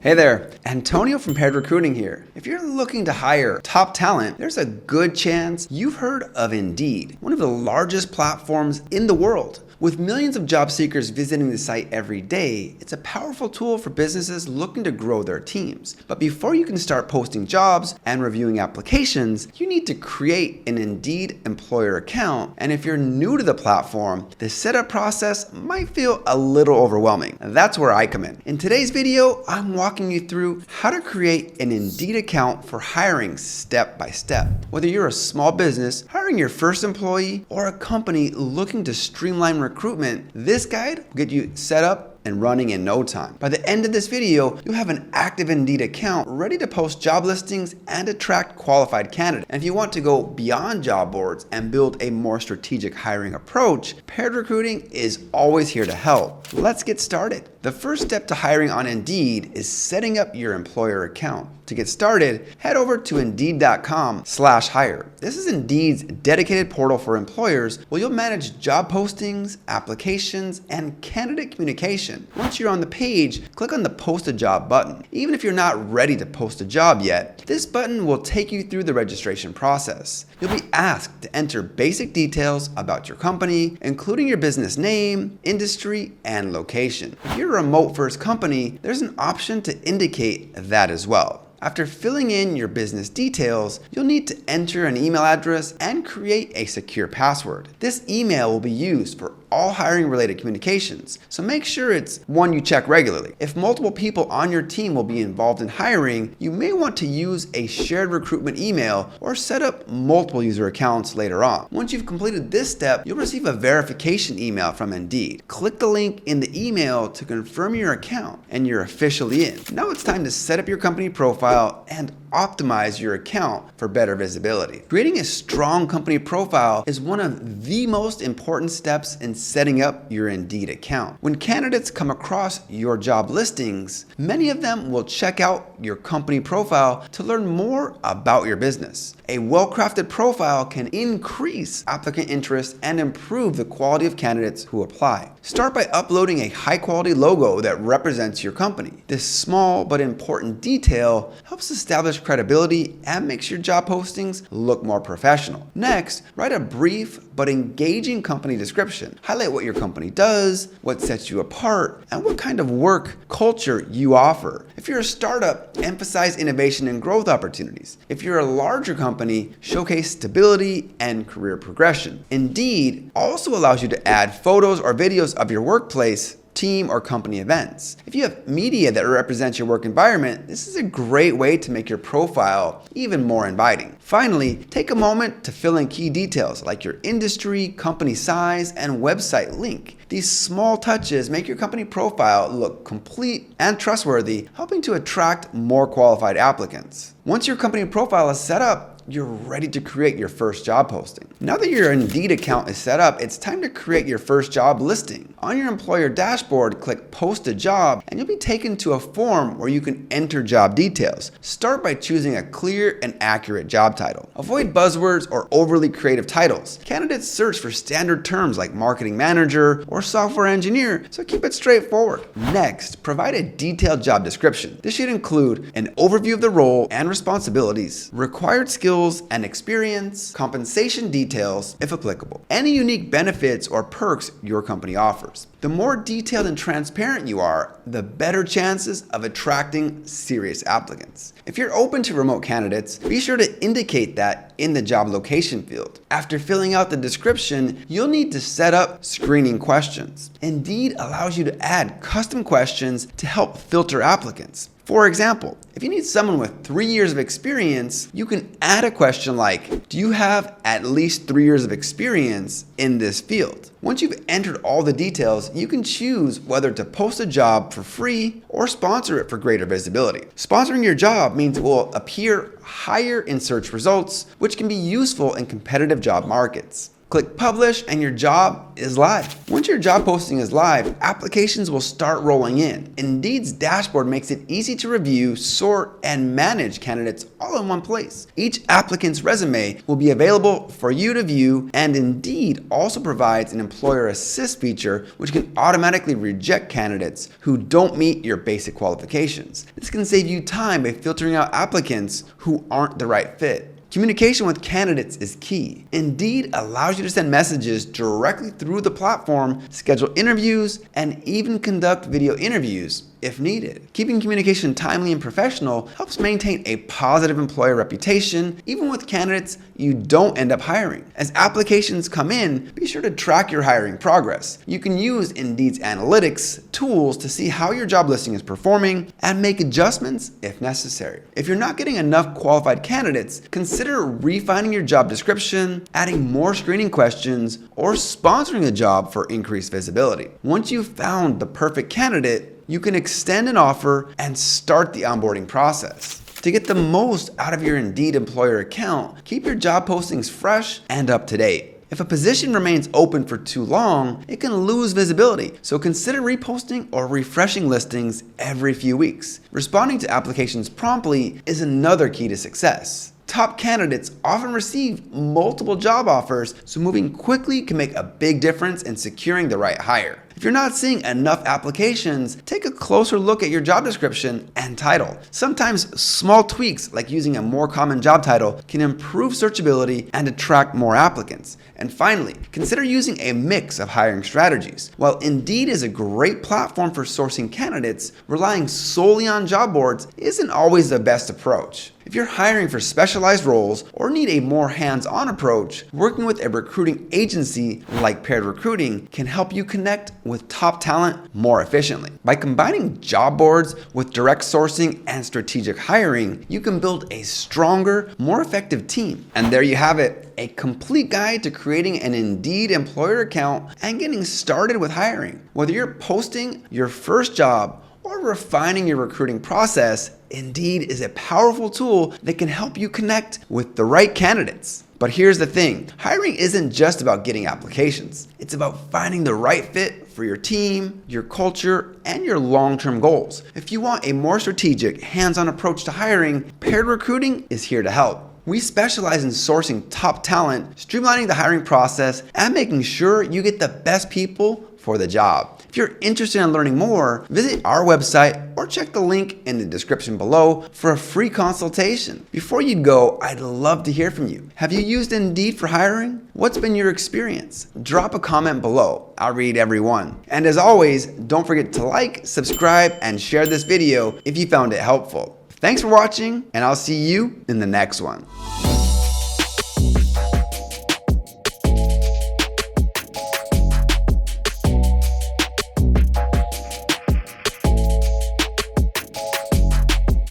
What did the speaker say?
Hey there, Antonio from Paired Recruiting here. If you're looking to hire top talent, there's a good chance you've heard of Indeed, one of the largest platforms in the world. With millions of job seekers visiting the site every day, it's a powerful tool for businesses looking to grow their teams. But before you can start posting jobs and reviewing applications, you need to create an Indeed employer account. And if you're new to the platform, the setup process might feel a little overwhelming. That's where I come in. In today's video, I'm walking you through how to create an Indeed account for hiring step by step. Whether you're a small business hiring your first employee or a company looking to streamline recruitment, this guide will get you set up and running in no time. By the end of this video, you'll have an active Indeed account ready to post job listings and attract qualified candidates. And if you want to go beyond job boards and build a more strategic hiring approach, Paired Recruiting is always here to help. Let's get started. The first step to hiring on Indeed is setting up your employer account. To get started, head over to Indeed.com/hire. This is Indeed's dedicated portal for employers where you'll manage job postings, applications, and candidate communication. Once you're on the page, click on the Post a Job button. Even if you're not ready to post a job yet, this button will take you through the registration process. You'll be asked to enter basic details about your company, including your business name, industry, and location. If you're a remote-first company, there's an option to indicate that as well. After filling in your business details, you'll need to enter an email address and create a secure password. This email will be used for all hiring related communications, so make sure it's one you check regularly. If multiple people on your team will be involved in hiring, you may want to use a shared recruitment email or set up multiple user accounts later on. Once you've completed this step, you'll receive a verification email from Indeed. Click the link in the email to confirm your account and you're officially in. Now it's time to set up your company profile and optimize your account for better visibility. Creating a strong company profile is one of the most important steps in setting up your Indeed account. When candidates come across your job listings, many of them will check out your company profile to learn more about your business. A well-crafted profile can increase applicant interest and improve the quality of candidates who apply. Start by uploading a high-quality logo that represents your company. This small but important detail helps establish credibility and makes your job postings look more professional. Next, write a brief but engaging company description. Highlight what your company does, what sets you apart, and what kind of work culture you offer. If you're a startup, emphasize innovation and growth opportunities. If you're a larger company, showcase stability and career progression. Indeed also allows you to add photos or videos of your workplace, team, or company events. If you have media that represents your work environment, this is a great way to make your profile even more inviting. Finally, take a moment to fill in key details like your industry, company size, and website link. These small touches make your company profile look complete and trustworthy, helping to attract more qualified applicants. Once your company profile is set up, you're ready to create your first job posting. Now that your Indeed account is set up, it's time to create your first job listing. On your employer dashboard, click Post a Job, and you'll be taken to a form where you can enter job details. Start by choosing a clear and accurate job title. Avoid buzzwords or overly creative titles. Candidates search for standard terms like marketing manager or software engineer, so keep it straightforward. Next, provide a detailed job description. This should include an overview of the role and responsibilities, required skills and experience, compensation details, if applicable, any unique benefits or perks your company offers. The more detailed and transparent you are, the better chances of attracting serious applicants. If you're open to remote candidates, be sure to indicate that in the job location field. After filling out the description, you'll need to set up screening questions. Indeed allows you to add custom questions to help filter applicants. For example, if you need someone with 3 years of experience, you can add a question like, do you have at least 3 years of experience in this field? Once you've entered all the details, you can choose whether to post a job for free or sponsor it for greater visibility. Sponsoring your job means it will appear higher in search results, which can be useful in competitive job markets. Click publish and your job is live. Once your job posting is live, applications will start rolling in. Indeed's dashboard makes it easy to review, sort, and manage candidates all in one place. Each applicant's resume will be available for you to view, and Indeed also provides an employer assist feature which can automatically reject candidates who don't meet your basic qualifications. This can save you time by filtering out applicants who aren't the right fit. Communication with candidates is key. Indeed allows you to send messages directly through the platform, schedule interviews, and even conduct video interviews if needed. Keeping communication timely and professional helps maintain a positive employer reputation, even with candidates you don't end up hiring. As applications come in, be sure to track your hiring progress. You can use Indeed's analytics tools to see how your job listing is performing and make adjustments if necessary. If you're not getting enough qualified candidates, consider refining your job description, adding more screening questions, or sponsoring the job for increased visibility. Once you've found the perfect candidate, you can extend an offer and start the onboarding process. To get the most out of your Indeed employer account, keep your job postings fresh and up to date. If a position remains open for too long, it can lose visibility, so consider reposting or refreshing listings every few weeks. Responding to applications promptly is another key to success. Top candidates often receive multiple job offers, so moving quickly can make a big difference in securing the right hire. If you're not seeing enough applications, take a closer look at your job description and title. Sometimes small tweaks like using a more common job title can improve searchability and attract more applicants. And finally, consider using a mix of hiring strategies. While Indeed is a great platform for sourcing candidates, relying solely on job boards isn't always the best approach. If you're hiring for specialized roles or need a more hands-on approach, working with a recruiting agency like Paired Recruiting can help you connect with top talent more efficiently. By combining job boards with direct sourcing and strategic hiring, you can build a stronger, more effective team. And there you have it, a complete guide to creating an Indeed employer account and getting started with hiring. Whether you're posting your first job or refining your recruiting process, Indeed is a powerful tool that can help you connect with the right candidates. But here's the thing, hiring isn't just about getting applications. It's about finding the right fit for your team, your culture, and your long-term goals. If you want a more strategic, hands-on approach to hiring, Paired Recruiting is here to help. We specialize in sourcing top talent, streamlining the hiring process, and making sure you get the best people for the job. If you're interested in learning more, visit our website or check the link in the description below for a free consultation. Before you go, I'd love to hear from you. Have you used Indeed for hiring? What's been your experience? Drop a comment below. I'll read every one. And as always, don't forget to like, subscribe, and share this video if you found it helpful. Thanks for watching, and I'll see you in the next one.